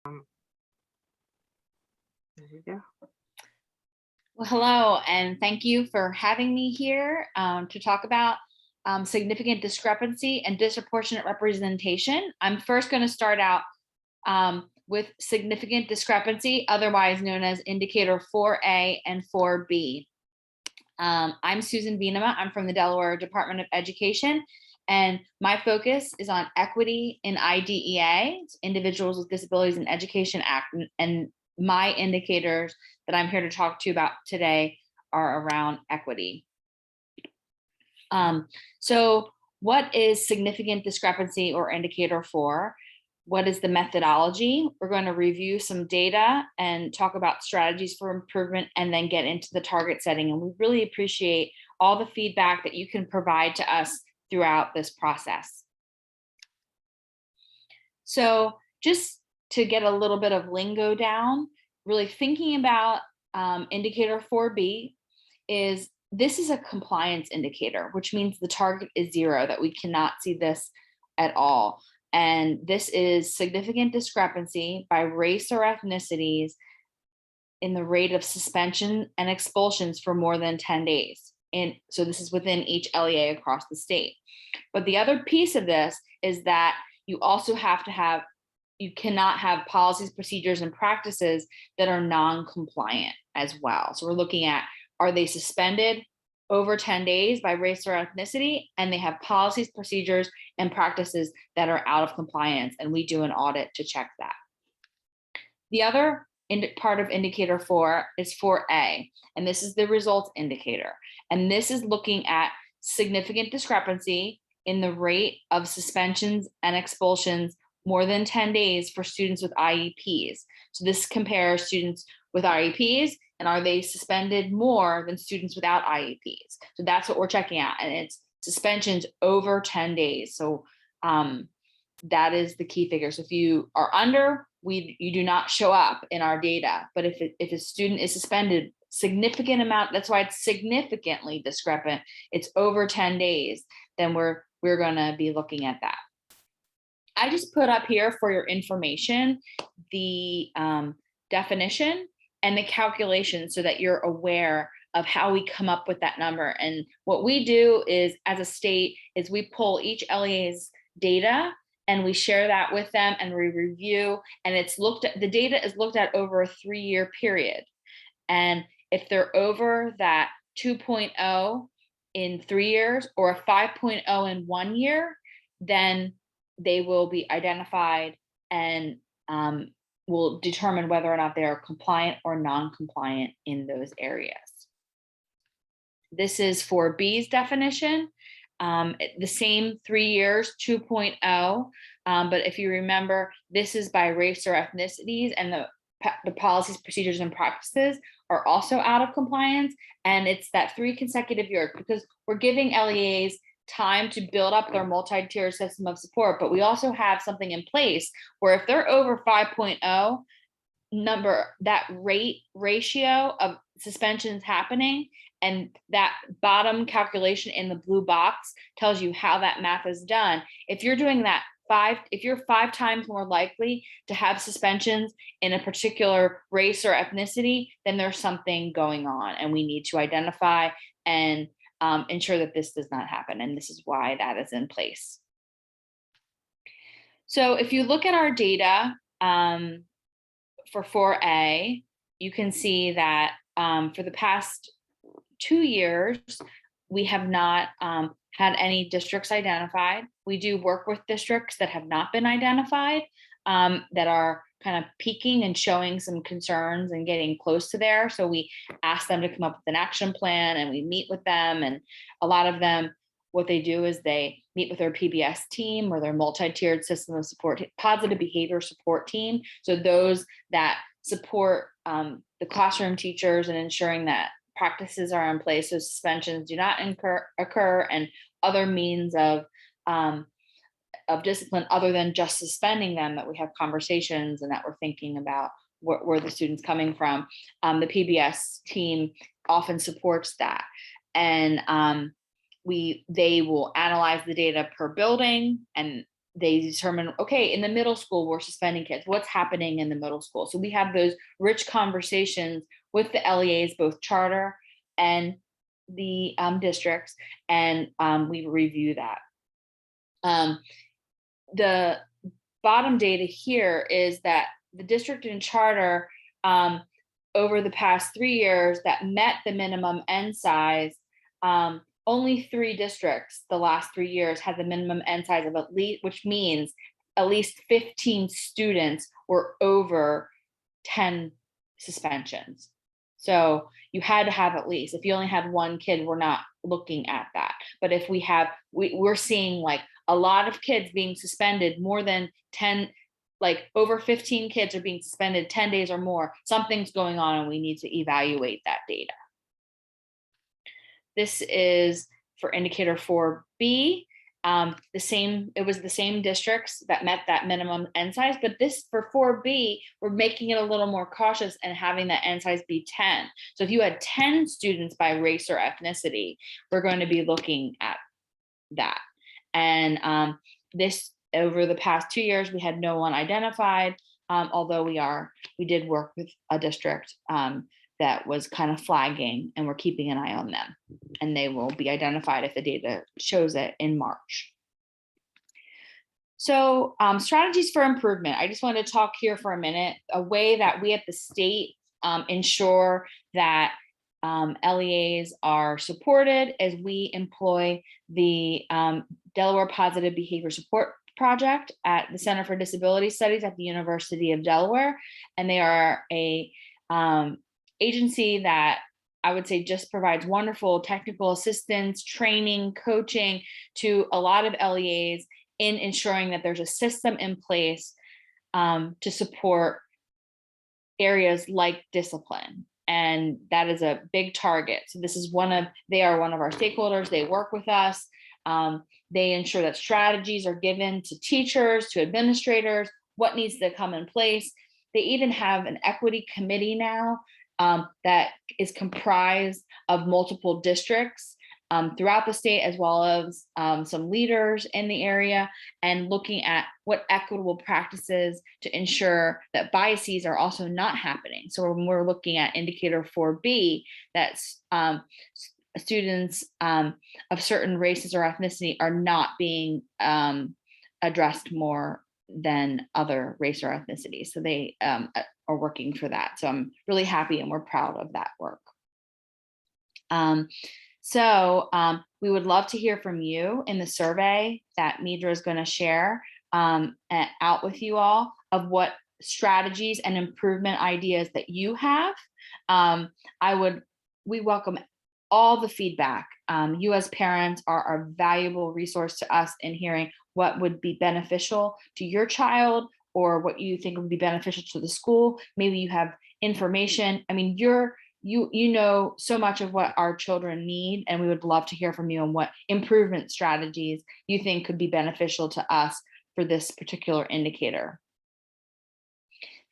There you go. Well, hello, and thank you for having me here to talk about significant discrepancy and disproportionate representation. I'm first going to start out with significant discrepancy, otherwise known as indicator 4A and 4B. I'm Susan Venema. I'm from the Delaware Department of Education, and my focus is on equity in IDEA, Individuals with Disabilities in Education Act, and my indicators that I'm here to talk to you about today are around equity. So what is significant discrepancy or indicator 4? What is the methodology? We're going to review some data and talk about strategies for improvement and then get into the target setting. And we really appreciate all the feedback that you can provide to us throughout this process. So just to get a little bit of lingo down, really thinking about indicator 4B this is a compliance indicator, which means the target is 0, that we cannot see this at all. And this is significant discrepancy by race or ethnicities in the rate of suspension and expulsions for more than 10 days. And so this is within each LEA across the state. But the other piece of this is that you also have to have, you cannot have policies, procedures, and practices that are non-compliant as well. So we're looking at, are they suspended over 10 days by race or ethnicity, and they have policies, procedures, and practices that are out of compliance, and we do an audit to check that. The other part of indicator 4 is 4A, and this is the results indicator. And this is looking at significant discrepancy in the rate of suspensions and expulsions more than 10 days for students with IEPs. So this compares students with IEPs and are they suspended more than students without IEPs? So that's what we're checking out, and it's suspensions over 10 days. So that is the key figure. So if you are under, you do not show up in our data. But if a student is suspended significant amount, that's why it's significantly discrepant, it's over 10 days, then we're going to be looking at that. I just put up here for your information the definition and the calculation so that you're aware of how we come up with that number. And what we do is, as a state, is we pull each LEA's data and we share that with them and we review, and it's looked at, the data is looked at over a 3-year period. And if they're over that 2.0 in 3 years or a 5.0 in 1 year, then they will be identified and will determine whether or not they are compliant or non-compliant in those areas. This is for B's definition, the same 3 years, 2.0, but if you remember, this is by race or ethnicities, and the policies, procedures, and practices are also out of compliance, and it's that 3 consecutive years, because we're giving LEAs time to build up their multi-tiered system of support, but we also have something in place where if they're over 5.0 number, that ratio of suspensions happening, and that bottom calculation in the blue box tells you how that math is done. If you're doing that if you're 5 times more likely to have suspensions in a particular race or ethnicity, then there's something going on, and we need to identify and ensure that this does not happen. And this is why that is in place. So if you look at our data for 4A, you can see that for the past 2 years, we have not had any districts identified. We do work with districts that have not been identified, that are kind of peaking and showing some concerns and getting close to there. So we ask them to come up with an action plan, and we meet with them. And a lot of them, what they do is they meet with their PBS team or their multi-tiered system of support, positive behavior support team. So those that support the classroom teachers and ensuring that practices are in place so suspensions do not occur, and other means of discipline other than just suspending them, that we have conversations and that we're thinking about where the student's coming from. The PBS team often supports that. And they will analyze the data per building, and they determine, okay, in the middle school, we're suspending kids. What's happening in the middle school? So we have those rich conversations with the LEAs, both charter and the districts, and we review that. The bottom data here is that the district and charter over the past 3 years that met the minimum end size, only 3 districts the last 3 years had the minimum end size of at least, which means at least 15 students were over 10 suspensions. So you had to have at least, if you only had 1 kid, we're not looking at that. But if we have, we're seeing like a lot of kids being suspended, more than 10, like over 15 kids are being suspended 10 days or more, something's going on and we need to evaluate that data. This is for indicator 4B. It was the same districts that met that minimum end size, but this for 4B, we're making it a little more cautious and having that end size be 10. So if you had 10 students by race or ethnicity, we're going to be looking at that. And this, over the past 2 years, we had no one identified, although we did work with a district that was kind of flagging, and we're keeping an eye on them, and they will be identified if the data shows it in March. So strategies for improvement. I just want to talk here for a minute, a way that we at the state ensure that LEAs are supported as we employ the Delaware Positive Behavior Support Project at the Center for Disability Studies at the University of Delaware. And they are a agency that I would say just provides wonderful technical assistance, training, coaching to a lot of LEAs in ensuring that there's a system in place to support areas like discipline. And that is a big target. So this is they are one of our stakeholders. They work with us. They ensure that strategies are given to teachers, to administrators, what needs to come in place. They even have an equity committee now that is comprised of multiple districts throughout the state, as well as some leaders in the area, and looking at what equitable practices to ensure that biases are also not happening. So when we're looking at indicator 4B, that's students of certain races or ethnicity are not being addressed more than other race or ethnicity. So they are working for that. So I'm really happy and we're proud of that work. We would love to hear from you in the survey that Midra is going to share out with you all of what strategies and improvement ideas that you have. We welcome all the feedback. You as parents are a valuable resource to us in hearing what would be beneficial to your child or what you think would be beneficial to the school. Maybe you have information. I mean, you know so much of what our children need, and we would love to hear from you on what improvement strategies you think could be beneficial to us for this particular indicator.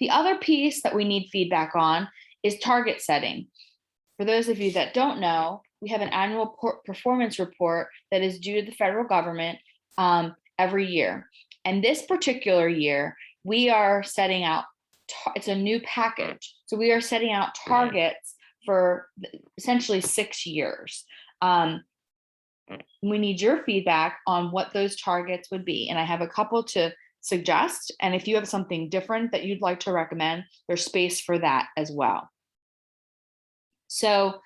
The other piece that we need feedback on is target setting. For those of you that don't know, we have an annual performance report that is due to the federal government every year. And this particular year, we are setting out, it's a new package. So we are setting out targets for essentially 6 years. We need your feedback on what those targets would be. And I have a couple to suggest. And if you have something different that you'd like to recommend, there's space for that as well. So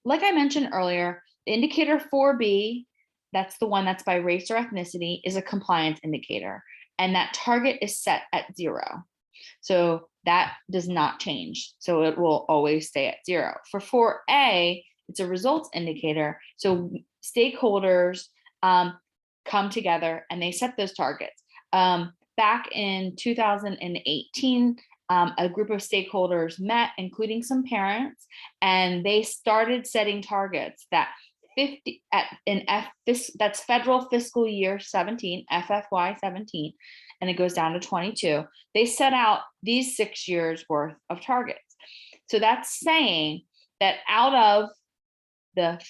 like I mentioned earlier, the indicator 4B, that's the one that's by race or ethnicity, is a compliance indicator. And that target is set at 0. So that does not change. So it will always stay at 0. For 4A, it's a results indicator. So stakeholders come together and they set those targets. Back in 2018, a group of stakeholders met, including some parents, and they started setting targets that that's federal fiscal year 17, FFY 17, and it goes down to 22. They set out these 6 years worth of targets. So that's saying that out of that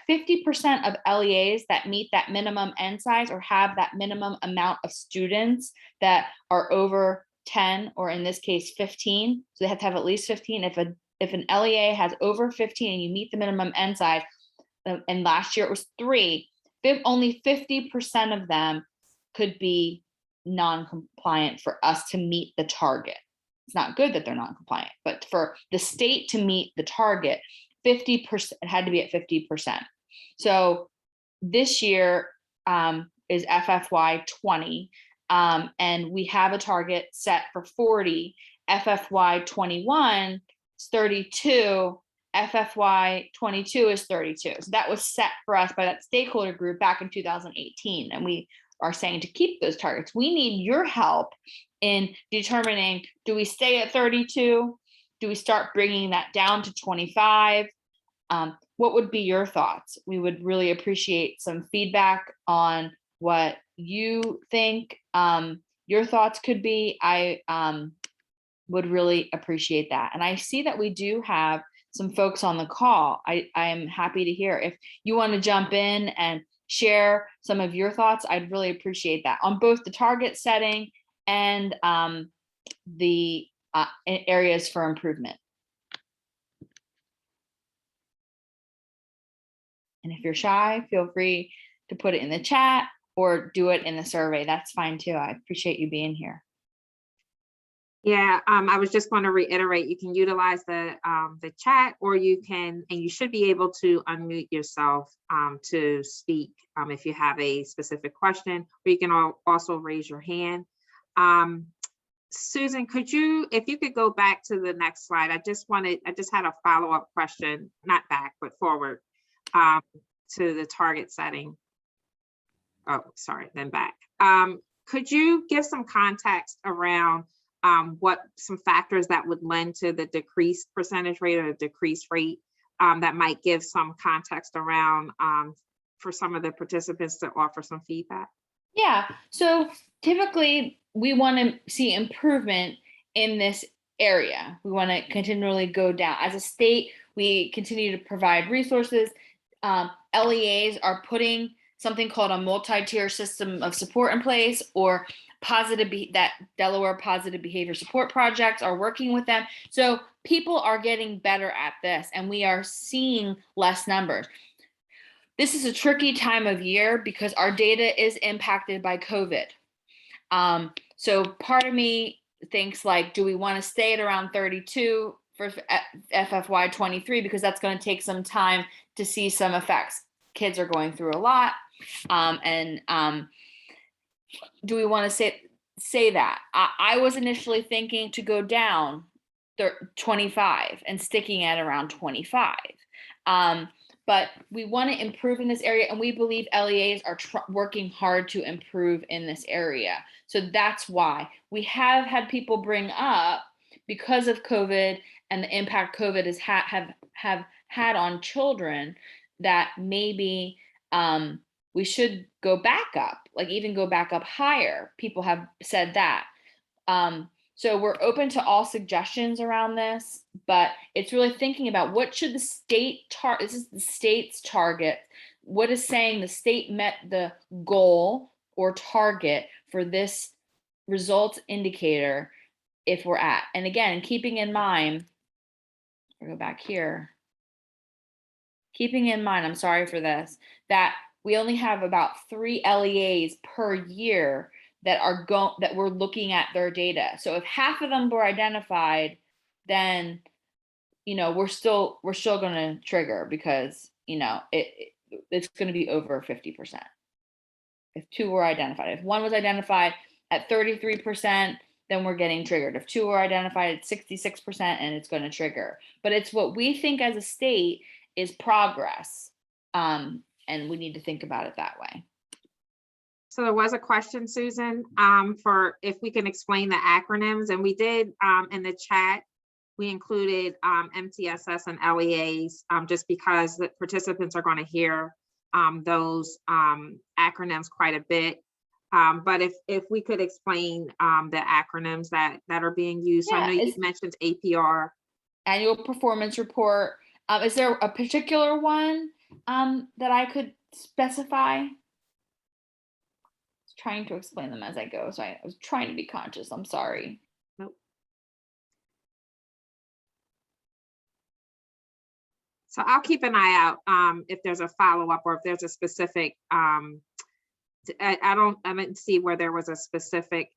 50% of LEAs that meet that minimum N size or have that minimum amount of students that are over 10, or in this case 15, so they have to have at least 15. If an LEA has over 15 and you meet the minimum N size, and last year it was 3, only 50% of them could be non-compliant for us to meet the target. It's not good that they're non-compliant, but for the state to meet the target, 50%, it had to be at 50%. So this year is FFY 20, and we have a target set for 40. FFY 21 is 32. FFY 22 is 32. So that was set for us by that stakeholder group back in 2018. And we are saying to keep those targets. We need your help in determining, do we stay at 32? Do we start bringing that down to 25? What would be your thoughts? We would really appreciate some feedback on what you think your thoughts could be. I would really appreciate that. And I see that we do have some folks on the call. I am happy to hear. If you want to jump in and share some of your thoughts, I'd really appreciate that on both the target setting and the areas for improvement. And if you're shy, feel free to put it in the chat or do it in the survey. That's fine too. I appreciate you being here. Yeah, I was just going to reiterate, you can utilize the chat, or you can, and you should be able to unmute yourself to speak if you have a specific question, or you can also raise your hand. Susan, could you, if you could go back to the next slide, I just had a follow-up question, not back, but forward to the target setting. Oh, sorry, then back. Could you give some context around what some factors that would lend to the decreased percentage rate or the decreased rate that might give some context around for some of the participants to offer some feedback? Yeah, so typically we want to see improvement in this area. We want to continually go down. As a state, we continue to provide resources. LEAs are putting something called a multi-tier system of support in place, or that Delaware positive behavior support projects are working with them. So people are getting better at this, and we are seeing less numbers. This is a tricky time of year because our data is impacted by COVID. So part of me thinks, like, do we want to stay at around 32 for FFY 23, because that's going to take some time to see some effects. Kids are going through a lot. Do we want to say that? I was initially thinking to go down 25 and sticking at around 25. But we want to improve in this area, and we believe LEAs are working hard to improve in this area. So that's why we have had people bring up, because of COVID and the impact COVID has have had on children, that maybe we should go back up, like even go back up higher. People have said that. So we're open to all suggestions around this, but it's really thinking about what should the state target. This is the state's target. What is saying the state met the goal or target for this results indicator if we're at. And again, keeping in mind, I'll go back here. Keeping in mind, I'm sorry for this, that we only have about 3 LEAs per year that we're looking at their data. So if half of them were identified, then we're still going to trigger, because it's going to be over 50%. If 2 were identified, if 1 was identified at 33%, then we're getting triggered. If 2 were identified at 66%, and it's going to trigger. But it's what we think as a state is progress, and we need to think about it that way. So there was a question, Susan, for if we can explain the acronyms, and we did in the chat. We included MTSS and LEAs just because the participants are going to hear those acronyms quite a bit. But if we could explain the acronyms that are being used. Yeah, so I know you mentioned APR. Annual Performance Report, Is there a particular one that I could specify? Trying to explain them as I go, so I was trying to be conscious. I'm sorry. Nope. So I'll keep an eye out if there's a follow-up or if there's a specific, I didn't see where there was a specific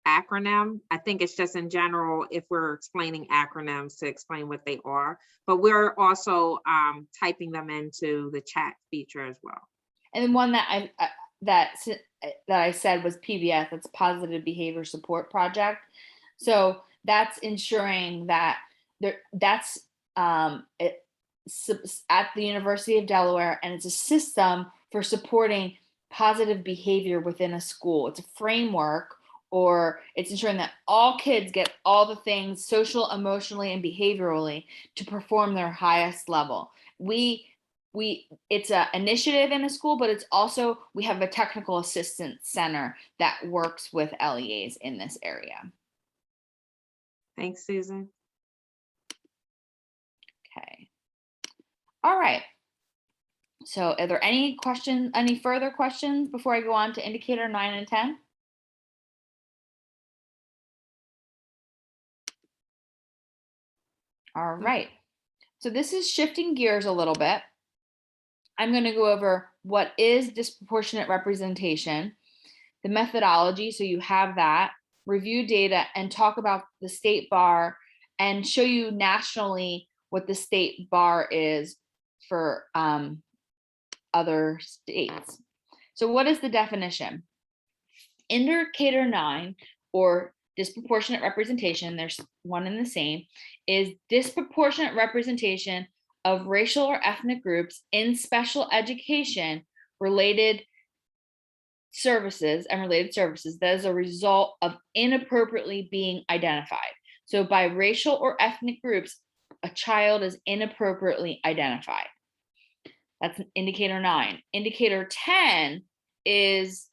acronym. I think it's just in general, if we're explaining acronyms, to explain what they are, but we're also typing them into the chat feature as well. And then one that that I said was PBS, that's Positive Behavior Support Project. So that's ensuring that that's at the University of Delaware, and it's a system for supporting positive behavior within a school. It's a framework, or it's ensuring that all kids get all the things social, emotionally, and behaviorally to perform their highest level. It's an initiative in a school, but it's also, we have a technical assistance center that works with LEAs in this area. Thanks, Susan. Okay. All right. So are there any questions, any further questions before I go on to indicator 9 and 10? All right. So this is shifting gears a little bit. I'm going to go over what is disproportionate representation, the methodology, so you have that, review data, and talk about the state bar and show you nationally what the state bar is for other states. So what is the definition? Indicator 9, or disproportionate representation, there's one and the same, is disproportionate representation of racial or ethnic groups in special education related services that is a result of inappropriately being identified. So by racial or ethnic groups, a child is inappropriately identified. That's indicator 9. Indicator 10 is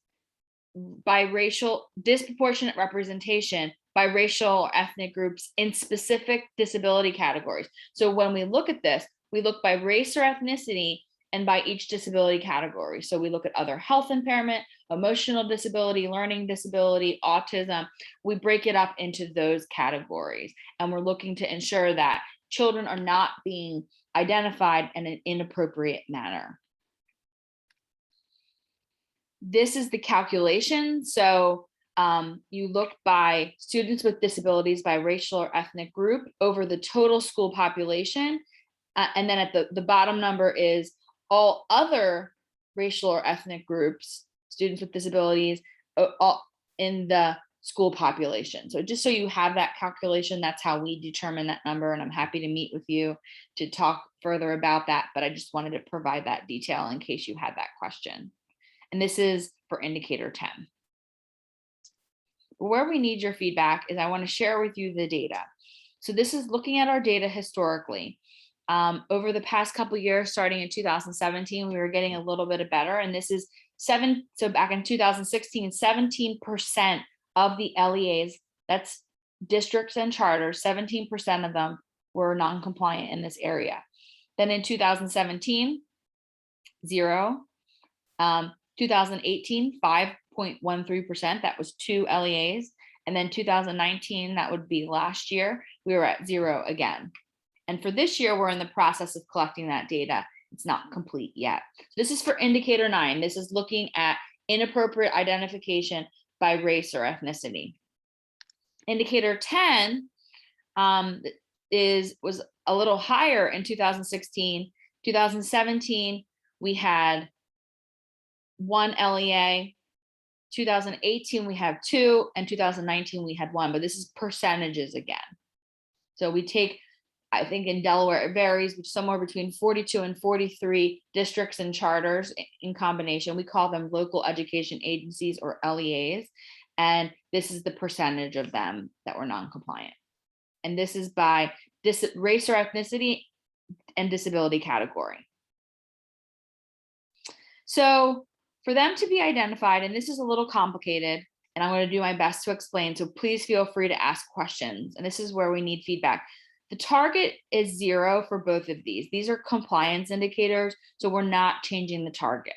disproportionate representation by racial or ethnic groups in specific disability categories. So when we look at this, we look by race or ethnicity and by each disability category. So we look at other health impairment, emotional disability, learning disability, autism. We break it up into those categories, and we're looking to ensure that children are not being identified in an inappropriate manner. This is the calculation. So you look by students with disabilities by racial or ethnic group over the total school population. And then at the bottom number is all other racial or ethnic groups, students with disabilities in the school population. So just so you have that calculation, that's how we determine that number. And I'm happy to meet with you to talk further about that. But I just wanted to provide that detail in case you had that question. And this is for indicator 10. Where we need your feedback is I want to share with you the data. So this is looking at our data historically. Over the past couple of years, starting in 2017, we were getting a little bit better. And this is so back in 2016, 17% of the LEAs, that's districts and charters, 17% of them were non-compliant in this area. Then in 2017, 0. 2018, 5.13%, that was 2 LEAs. And then 2019, that would be last year, we were at 0 again. And for this year, we're in the process of collecting that data. It's not complete yet. This is for indicator 9. This is looking at inappropriate identification by race or ethnicity. Indicator 10 was a little higher in 2016. 2017, we had 1 LEA. 2018, we have 2, and 2019, we had 1, but this is percentages again. So we take, I think in Delaware, it varies, but somewhere between 42 and 43 districts and charters in combination. We call them local education agencies, or LEAs. And this is the percentage of them that were non-compliant. And this is by race or ethnicity and disability category. So for them to be identified, and this is a little complicated, and I'm going to do my best to explain, so please feel free to ask questions. And this is where we need feedback. The target is 0 for both of these. These are compliance indicators, so we're not changing the target.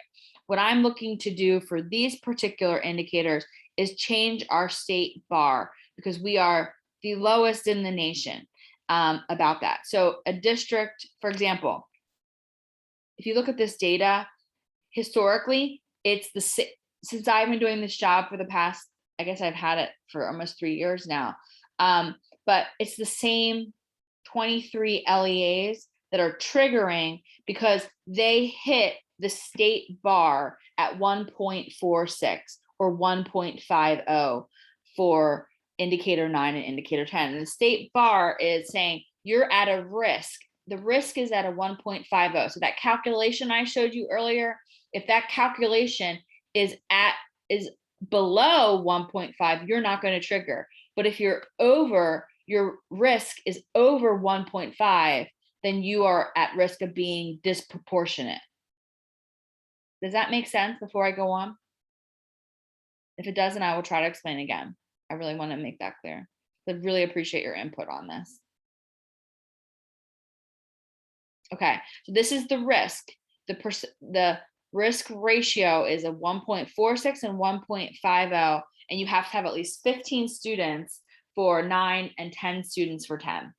What I'm looking to do for these particular indicators is change our state bar, because we are the lowest in the nation about that. So a district, for example, if you look at this data, historically, it's since I've been doing this job for the past, I guess I've had it for almost 3 years now, but it's the same 23 LEAs that are triggering because they hit the state bar at 1.46 or 1.50 for indicator 9 and indicator 10. And the state bar is saying you're at a risk. The risk is at a 1.50. So that calculation I showed you earlier, if that calculation is below 1.5, you're not going to trigger. But if you're over, your risk is over 1.5, then you are at risk of being disproportionate. Does that make sense before I go on? If it doesn't, I will try to explain again. I really want to make that clear. I'd really appreciate your input on this. Okay, so this is the risk. The risk ratio is a 1.46 and 1.50, and you have to have at least 15 students for 9 and 10 students for 10.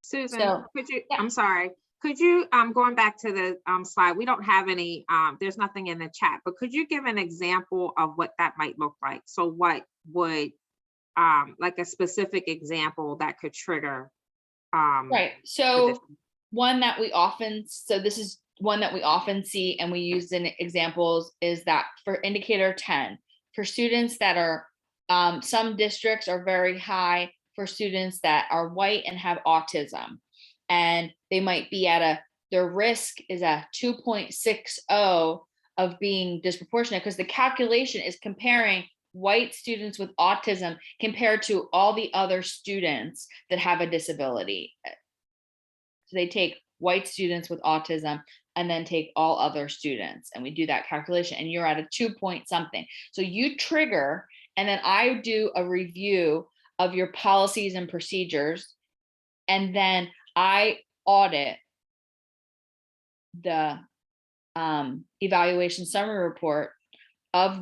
Susan, So, could you, yeah. I'm sorry, could you, going back to the slide, we don't have any, there's nothing in the chat, but could you give an example of what that might look like? So what would, like a specific example that could trigger? Right, so one that we often, this is one that we often see and we use in examples is that for indicator 10, for students that are, some districts are very high for students that are white and have autism, and they might be at their risk is a 2.60 of being disproportionate, because the calculation is comparing white students with autism compared to all the other students that have a disability. So they take white students with autism and then take all other students, and we do that calculation, and you're at a 2 point something. So you trigger, and then I do a review of your policies and procedures, and then I audit the evaluation summary report of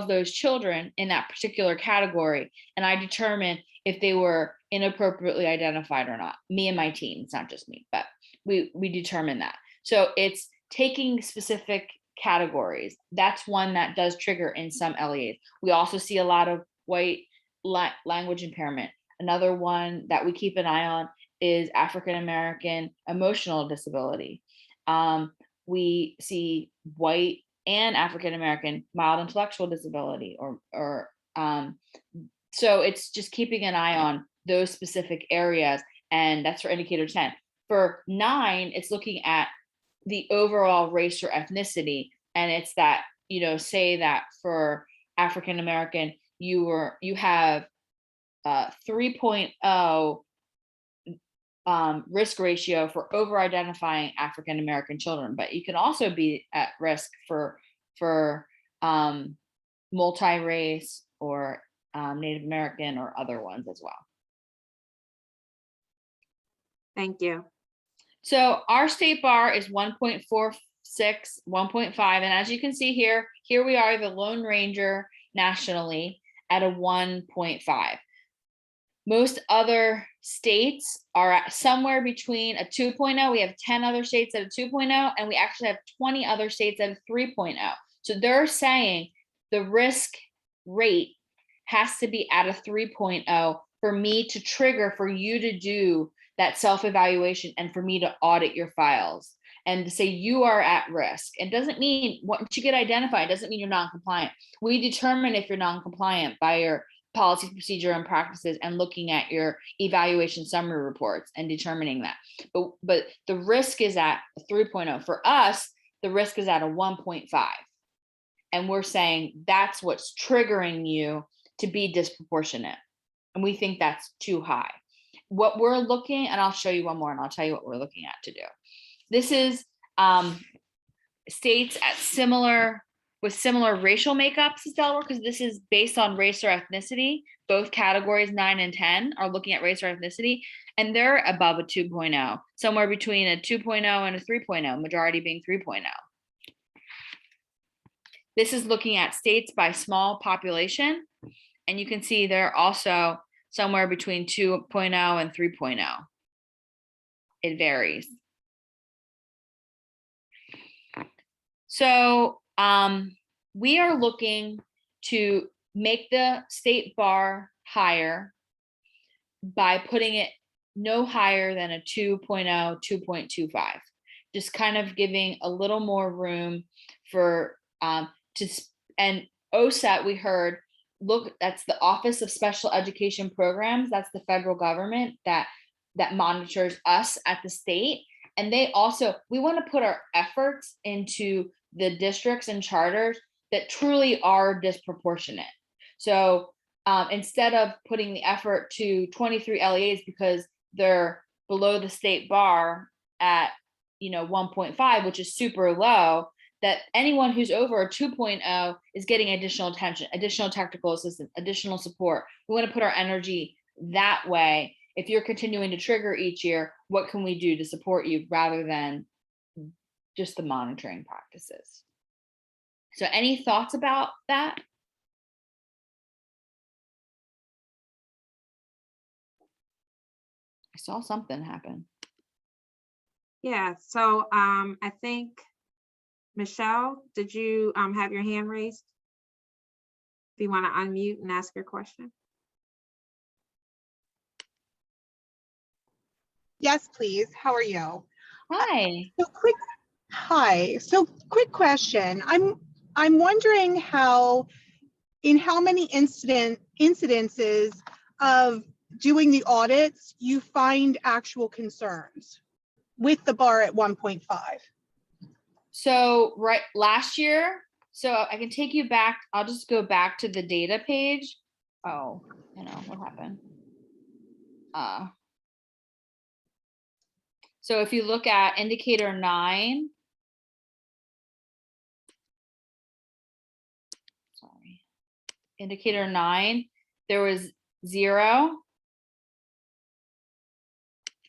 those children in that particular category, and I determine if they were inappropriately identified or not. Me and my team, it's not just me, but we determine that. So it's taking specific categories. That's one that does trigger in some LEAs. We also see a lot of white language impairment. Another one that we keep an eye on is African American emotional disability. We see white and African American mild intellectual disability, so it's just keeping an eye on those specific areas, and that's for indicator 10. For 9, it's looking at the overall race or ethnicity, and it's that, say that for African American, you have 3.0 risk ratio for over identifying African American children, but you can also be at risk for multi-race or Native American or other ones as well. Thank you. So our state bar is 1.46, 1.5, and as you can see here we are, the Lone Ranger nationally at a 1.5. Most other states are at somewhere between a 2.0. We have 10 other states at a 2.0, and we actually have 20 other states at a 3.0. So they're saying the risk rate has to be at a 3.0 for me to trigger, for you to do that self-evaluation and for me to audit your files and to say you are at risk. It doesn't mean once you get identified, it doesn't mean you're non-compliant. We determine if you're non-compliant by your policy, procedure, and practices, and looking at your evaluation summary reports and determining that. But the risk is at a 3.0. For us, the risk is at a 1.5. And we're saying that's what's triggering you to be disproportionate. And we think that's too high. What we're looking, and I'll show you one more and I'll tell you what we're looking at to do. This is states at similar with similar racial makeups as Delaware, because this is based on race or ethnicity. Both categories 9 and 10 are looking at race or ethnicity, and they're above a 2.0, somewhere between a 2.0 and a 3.0, majority being 3.0. This is looking at states by small population, and you can see they're also somewhere between 2.0 and 3.0. It varies. So we are looking to make the state bar higher by putting it no higher than a 2.0, 2.25, just kind of giving a little more room for and OSET, we heard, look, that's the Office of Special Education Programs. That's the federal government that monitors us at the state. And they also, we want to put our efforts into the districts and charters that truly are disproportionate. So instead of putting the effort to 23 LEAs because they're below the state bar at 1.5, which is super low, that anyone who's over a 2.0 is getting additional attention, additional technical assistance, additional support. We want to put our energy that way. If you're continuing to trigger each year, what can we do to support you rather than just the monitoring practices? So any thoughts about that? I saw something happen. Yeah, so I think, Michelle, did you have your hand raised? If you want to unmute and ask your question. Yes, please. How are you? Hi. So quick question. I'm wondering in how many incidences of doing the audits you find actual concerns with the bar at 1.5. So last year, so I can take you back. I'll just go back to the data page. Oh, what happened? So if you look at indicator 9, indicator 9, there was 0.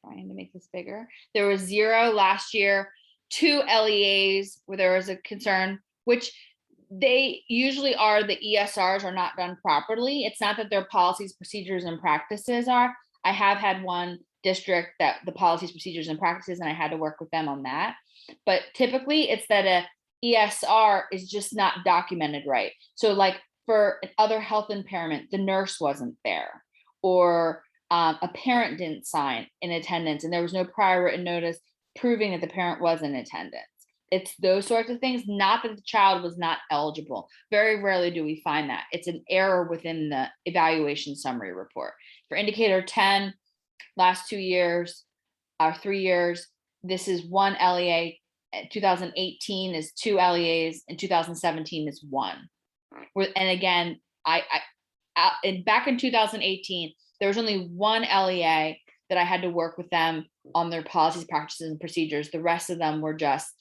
Trying to make this bigger. There was 0 last year, 2 LEAs where there was a concern, which they usually are, the ESRs are not done properly. It's not that their policies, procedures, and practices are. I have had one district that the policies, procedures, and practices, and I had to work with them on that. But typically it's that a ESR is just not documented right. So like for other health impairment, the nurse wasn't there, or a parent didn't sign in attendance and there was no prior written notice proving that the parent was in attendance. It's those sorts of things, not that the child was not eligible. Very rarely do we find that. It's an error within the evaluation summary report. For indicator 10, last 2 years or 3 years, this is 1 LEA. 2018 is 2 LEAs, and 2017 is 1. And again, back in 2018, there was only 1 LEA that I had to work with them on their policies, practices, and procedures. The rest of them were just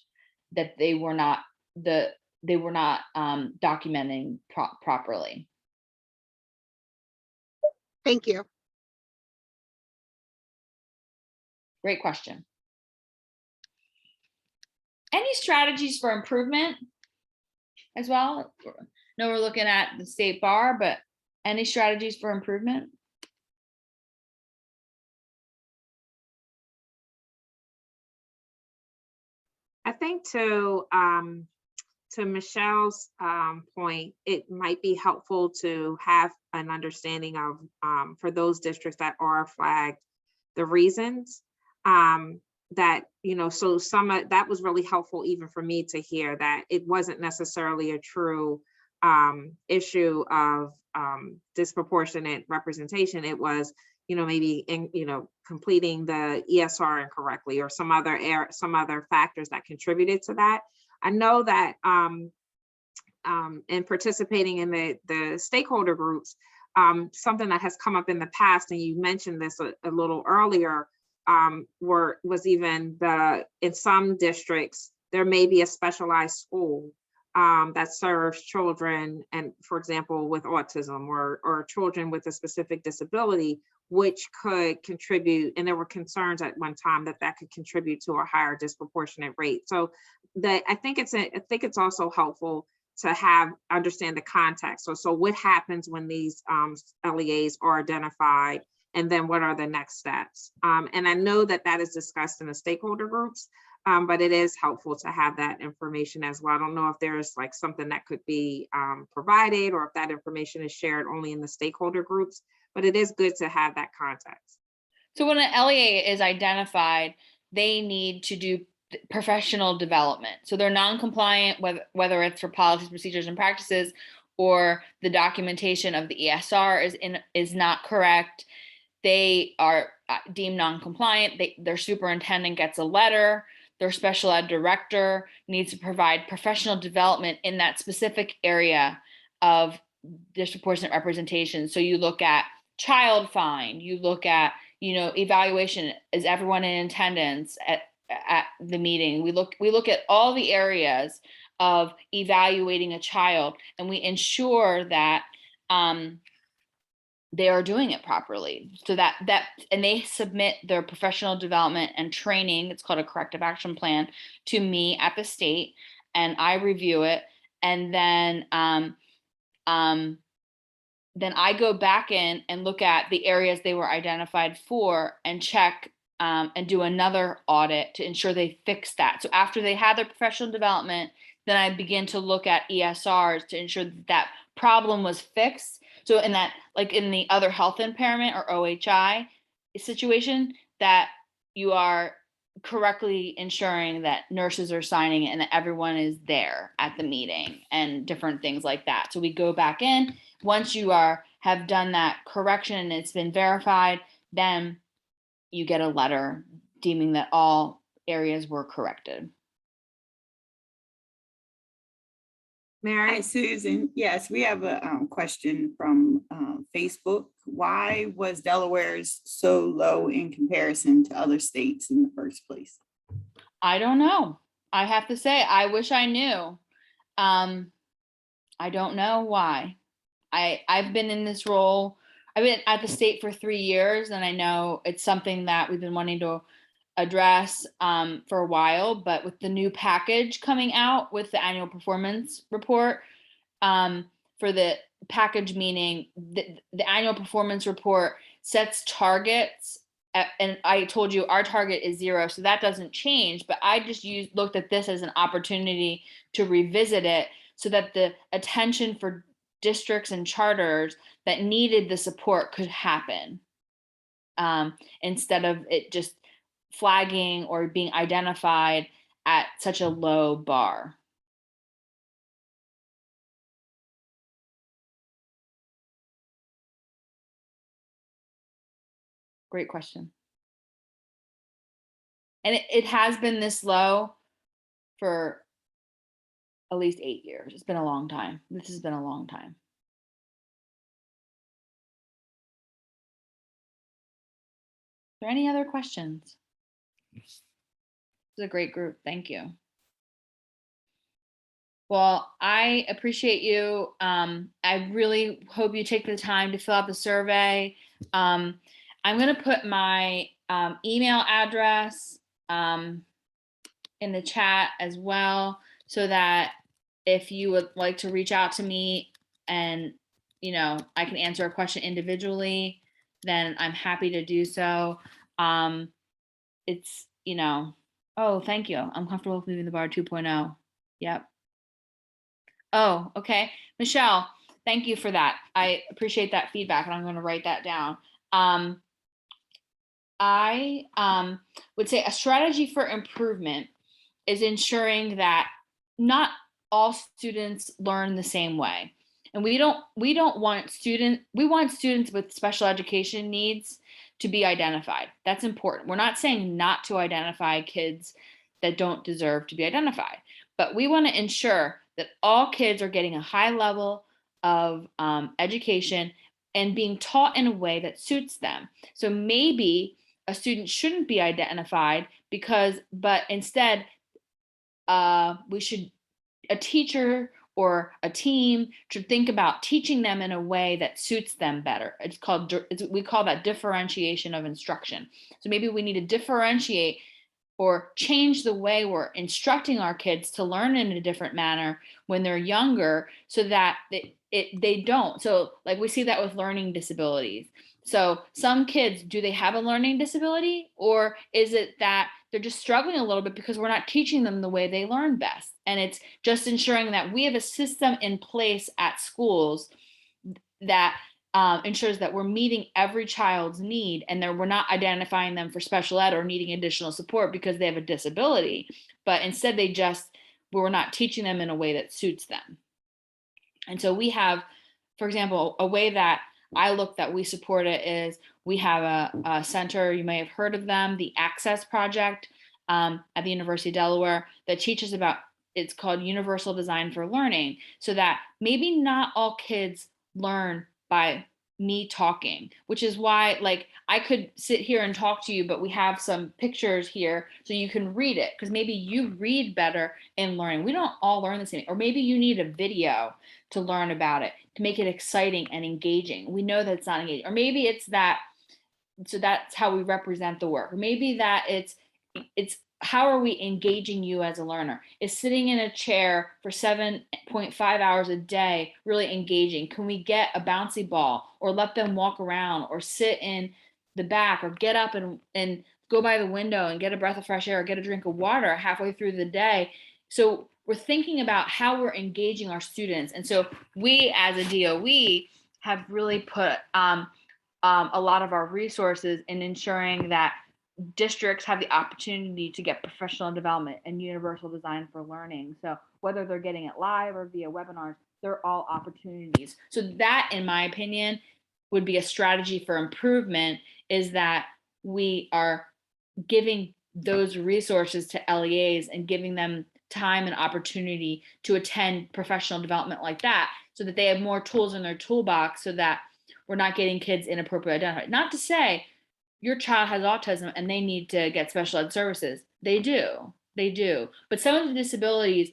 that they were not documenting properly. Thank you. Great question. Any strategies for improvement as well? No, we're looking at the state bar, but any strategies for improvement? I think to Michelle's point, it might be helpful to have an understanding of, for those districts that are flagged, the reasons that, so that was really helpful even for me to hear that it wasn't necessarily a true issue of disproportionate representation. It was, maybe completing the ESR incorrectly or some other factors that contributed to that. I know that in participating in the stakeholder groups, something that has come up in the past, and you mentioned this a little earlier, was even in some districts, there may be a specialized school that serves children, and for example, with autism or children with a specific disability, which could contribute, and there were concerns at one time that that could contribute to a higher disproportionate rate. So I think it's also helpful to understand the context. So what happens when these LEAs are identified, and then what are the next steps? And I know that that is discussed in the stakeholder groups, but it is helpful to have that information as well. I don't know if there's like something that could be provided, or if that information is shared only in the stakeholder groups, but it is good to have that context. So when an LEA is identified, they need to do professional development. So they're non-compliant, whether it's for policies, procedures, and practices, or the documentation of the ESR is not correct. They are deemed non-compliant. Their superintendent gets a letter. Their special ed director needs to provide professional development in that specific area of disproportionate representation. So you look at child find, you look at, evaluation. Is everyone in attendance at the meeting? We look at all the areas of evaluating a child, and we ensure that they are doing it properly. So and they submit their professional development and training. It's called a corrective action plan to me at the state, and I review it. And then I go back in and look at the areas they were identified for and check and do another audit to ensure they fix that. So after they had their professional development, then I begin to look at ESRs to ensure that problem was fixed. So in that, like in the other health impairment or OHI situation, that you are correctly ensuring that nurses are signing it and that everyone is there at the meeting and different things like that. So we go back in. Once you have done that correction and it's been verified, then you get a letter deeming that all areas were corrected. Mary? Hi, Susan. Yes, we have a question from Facebook. Why was Delaware's so low in comparison to other states in the first place? I don't know. I have to say, I wish I knew. I don't know why. I've been in this role. I've been at the state for 3 years, and I know it's something that we've been wanting to address for a while, but with the new package coming out with the annual performance report, for the package, meaning the annual performance report sets targets, and I told you our target is 0, so that doesn't change, but I just looked at this as an opportunity to revisit it so that the attention for districts and charters that needed the support could happen, instead of it just flagging or being identified at such a low bar. Great question. And it has been this low for at least 8 years. It's been a long time. This has been a long time. Are there any other questions? This is a great group. Thank you. Well, I appreciate you. I really hope you take the time to fill out the survey. I'm going to put my email address in the chat as well, so that if you would like to reach out to me and, I can answer a question individually, then I'm happy to do so. It's, oh, thank you. I'm comfortable with moving the bar 2.0. Yep. Oh, okay. Michelle, thank you for that. I appreciate that feedback, and I'm going to write that down. I would say a strategy for improvement is ensuring that not all students learn the same way. And we want students with special education needs to be identified. That's important. We're not saying not to identify kids that don't deserve to be identified, but we want to ensure that all kids are getting a high level of education and being taught in a way that suits them. So maybe a student shouldn't be identified but instead we should a teacher or a team should think about teaching them in a way that suits them better. We call that differentiation of instruction. So maybe we need to differentiate or change the way we're instructing our kids to learn in a different manner when they're younger, so that they don't. So like we see that with learning disabilities. So some kids, do they have a learning disability, or is it that they're just struggling a little bit because we're not teaching them the way they learn best? And it's just ensuring that we have a system in place at schools that ensures that we're meeting every child's need, and that we're not identifying them for special ed or needing additional support because they have a disability, but instead we're not teaching them in a way that suits them. And so we have, for example, a way that we support it is we have a center, you may have heard of them, the Access Project at the University of Delaware, that teaches about, it's called Universal Design for Learning, so that maybe not all kids learn by me talking, which is why, like, I could sit here and talk to you, but we have some pictures here so you can read it, because maybe you read better in learning. We don't all learn the same, or maybe you need a video to learn about it, to make it exciting and engaging. We know that it's not engaging, or maybe it's that, so that's how we represent the work, or maybe that it's how are we engaging you as a learner? Is sitting in a chair for 7.5 hours a day really engaging? Can we get a bouncy ball, or let them walk around, or sit in the back, or get up and go by the window and get a breath of fresh air, or get a drink of water halfway through the day? So we're thinking about how we're engaging our students. And so we as a DOE have really put a lot of our resources in ensuring that districts have the opportunity to get professional development and universal design for learning. So whether they're getting it live or via webinars, they're all opportunities. So that, in my opinion, would be a strategy for improvement, is that we are giving those resources to LEAs and giving them time and opportunity to attend professional development like that, so that they have more tools in their toolbox, so that we're not getting kids inappropriately identified. Not to say your child has autism and they need to get special ed services. They do. But some of the disabilities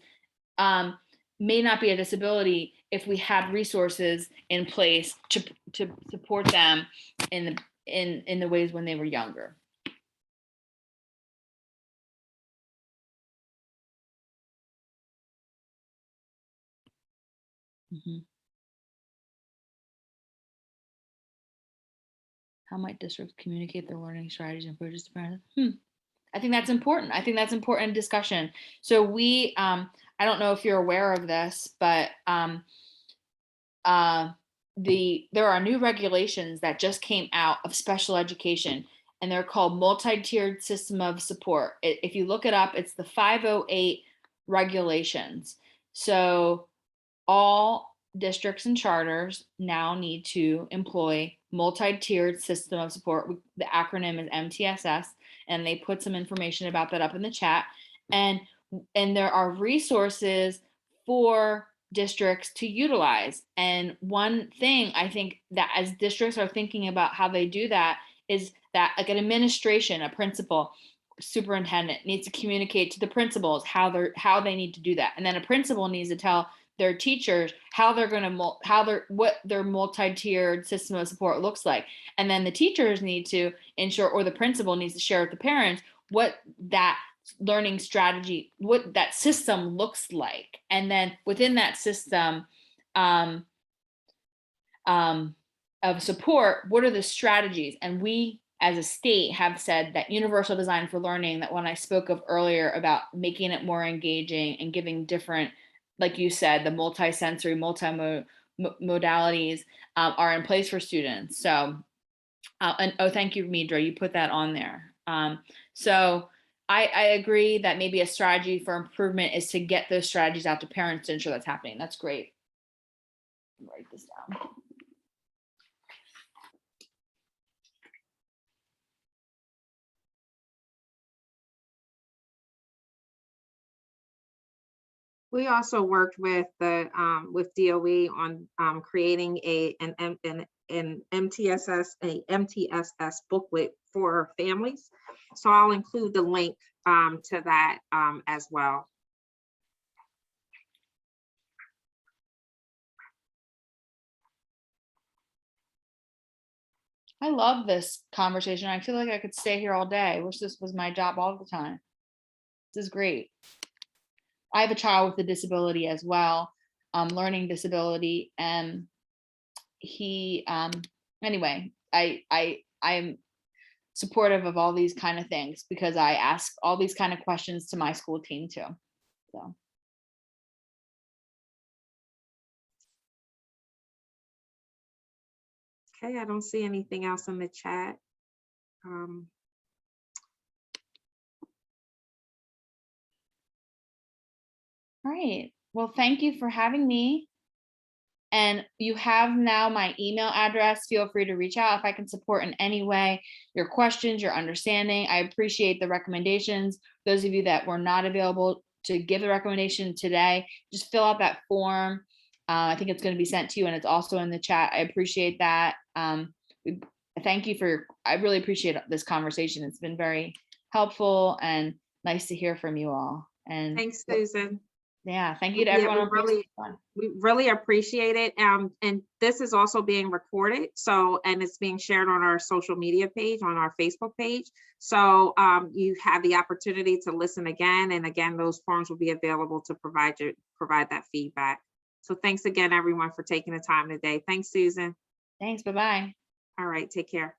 may not be a disability if we had resources in place to support them in the ways when they were younger. Mm-hmm. How might districts communicate their learning strategies and approaches to parents? I think that's important. I think that's important discussion. So we, I don't know if you're aware of this, but there are new regulations that just came out of special education, and they're called multi-tiered system of support. If you look it up, it's the 508 regulations. So all districts and charters now need to employ multi-tiered system of support. The acronym is MTSS, and they put some information about that up in the chat. And there are resources for districts to utilize. And one thing I think that as districts are thinking about how they do that is that, like, an administration, a principal, superintendent needs to communicate to the principals how they need to do that. And then a principal needs to tell their teachers how they're going to what their multi-tiered system of support looks like. And then the teachers need to ensure, or the principal needs to share with the parents what that learning strategy, what that system looks like. And then within that system of support, what are the strategies? And we as a state have said that universal design for learning, that when I spoke of earlier about making it more engaging and giving different, like you said, the multi-sensory, multi-modalities are in place for students. So, and thank you, Midra, you put that on there. So I agree that maybe a strategy for improvement is to get those strategies out to parents to ensure that's happening. That's great. Write this down. We also worked with the with DOE on creating an MTSS booklet for families. So I'll include the link to that as well. I love this conversation. I feel like I could stay here all day. I wish this was my job all the time. This is great. I have a child with a disability as well, learning disability, and he, anyway, I'm supportive of all these kind of things because I ask all these kind of questions to my school team too. So. Okay, I don't see anything else in the chat. All right. Well, thank you for having me. And you have now my email address. Feel free to reach out if I can support in any way, your questions, your understanding. I appreciate the recommendations. Those of you that were not available to give the recommendation today, just fill out that form. I think it's going to be sent to you and it's also in the chat. I appreciate that. Thank you for, I really appreciate this conversation. It's been very helpful and nice to hear from you all. And Thanks, Susan. yeah, thank you to Yeah, everyone. we really appreciate it. And this is also being recorded. So, and it's being shared on our social media page, on our Facebook page. So you have the opportunity to listen again. And again, those forms will be available to provide that feedback. So thanks again, everyone, for taking the time today. Thanks, Susan. Thanks. Bye-bye. All right, take care.